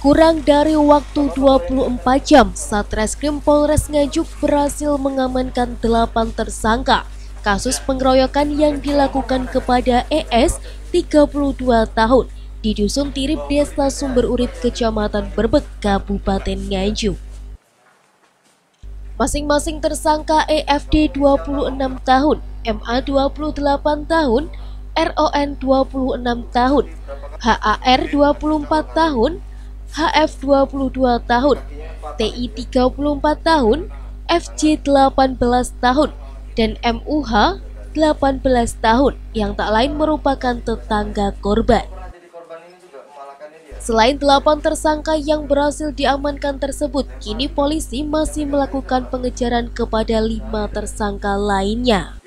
Kurang dari waktu 24 jam, Satreskrim Polres Nganjuk berhasil mengamankan 8 tersangka kasus pengeroyokan yang dilakukan kepada ES 32 tahun di Dusun Tirip, Desa Sumber Urip, Kecamatan Berbek, Kabupaten Nganjuk. Masing-masing tersangka EFD 26 tahun, MA 28 tahun, RON 26 tahun, HAR 24 tahun, HF 22 tahun, TI 34 tahun, FJ 18 tahun, dan MUH 18 tahun yang tak lain merupakan tetangga korban. Selain 8 tersangka yang berhasil diamankan tersebut, kini polisi masih melakukan pengejaran kepada 5 tersangka lainnya.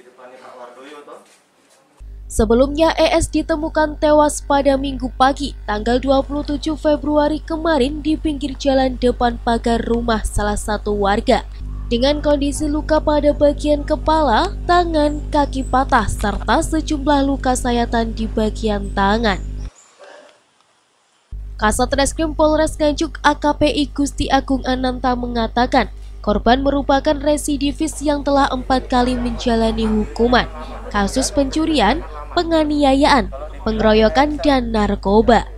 Sebelumnya, ES ditemukan tewas pada Minggu pagi, tanggal 27 Februari kemarin di pinggir jalan depan pagar rumah salah satu warga, dengan kondisi luka pada bagian kepala, tangan, kaki patah, serta sejumlah luka sayatan di bagian tangan. Kasat Reskrim Polres Nganjuk AKP Gusti Agung Ananta mengatakan, korban merupakan residivis yang telah 4 kali menjalani hukuman, kasus pencurian, penganiayaan, pengeroyokan, dan narkoba.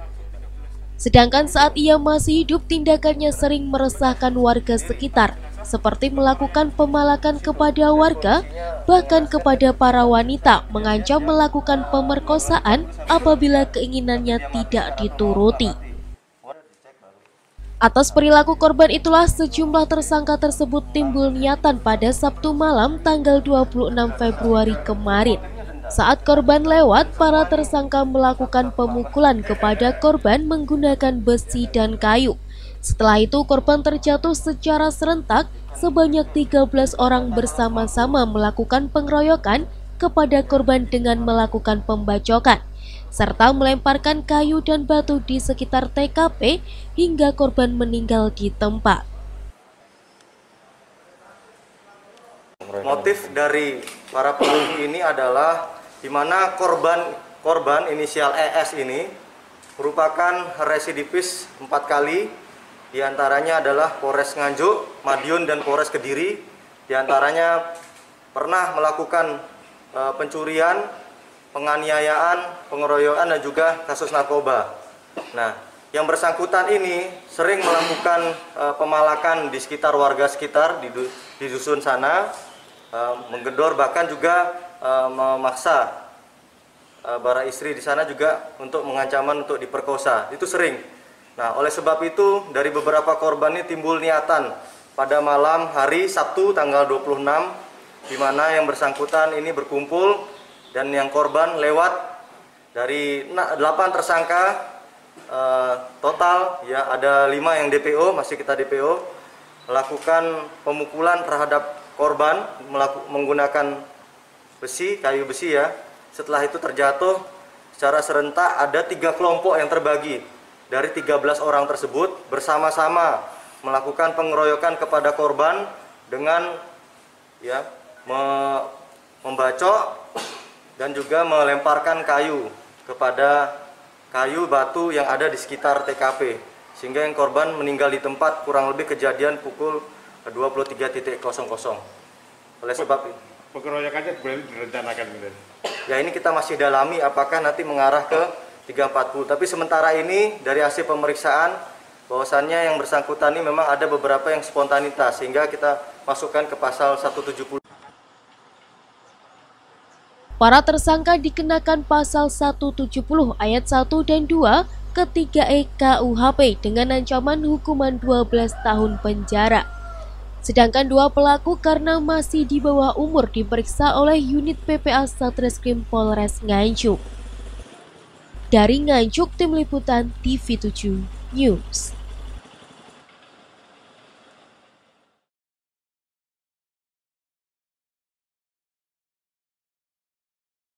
Sedangkan saat ia masih hidup, tindakannya sering meresahkan warga sekitar, seperti melakukan pemalakan kepada warga, bahkan kepada para wanita, mengancam melakukan pemerkosaan apabila keinginannya tidak dituruti. Atas perilaku korban itulah sejumlah tersangka tersebut timbul niatan pada Sabtu malam tanggal 26 Februari kemarin. Saat korban lewat, para tersangka melakukan pemukulan kepada korban menggunakan besi dan kayu. Setelah itu korban terjatuh secara serentak, sebanyak 13 orang bersama-sama melakukan pengeroyokan kepada korban dengan melakukan pembacokan, serta melemparkan kayu dan batu di sekitar TKP hingga korban meninggal di tempat. Motif dari para pelaku ini adalah di mana korban inisial ES ini merupakan residivis 4 kali, diantaranya adalah Polres Nganjuk, Madiun, dan Polres Kediri. Diantaranya pernah melakukan pencurian, penganiayaan, pengeroyokan, dan juga kasus narkoba. Nah, yang bersangkutan ini sering melakukan pemalakan di sekitar warga sekitar di dusun sana, menggedor, bahkan juga memaksa para istri di sana juga untuk mengancaman untuk diperkosa. Itu sering. Nah, oleh sebab itu dari beberapa korban ini timbul niatan pada malam hari Sabtu tanggal 26, di mana yang bersangkutan ini berkumpul dan yang korban lewat. Dari 8 tersangka total ya, ada 5 yang DPO, masih kita DPO, melakukan pemukulan terhadap korban menggunakan besi, kayu besi ya. Setelah itu terjatuh secara serentak. Ada 3 kelompok yang terbagi. Dari 13 orang tersebut bersama-sama melakukan pengeroyokan kepada korban dengan ya membacok dan juga melemparkan kayu kepada kayu batu yang ada di sekitar TKP, sehingga yang korban meninggal di tempat. Kurang lebih kejadian pukul 23.00. Oleh sebab itu pengeroyokannya belum direncanakan. Ya, ini kita masih dalami apakah nanti mengarah ke 340. Tapi sementara ini dari hasil pemeriksaan bahwasannya yang bersangkutan ini memang ada beberapa yang spontanitas, sehingga kita masukkan ke pasal 170. Para tersangka dikenakan pasal 170 ayat 1 dan 2 ke-3E KUHP dengan ancaman hukuman 12 tahun penjara. Sedangkan 2 pelaku karena masih di bawah umur diperiksa oleh unit PPA Satreskrim Polres Nganjuk. Dari Nganjuk, Tim Liputan TV7 News.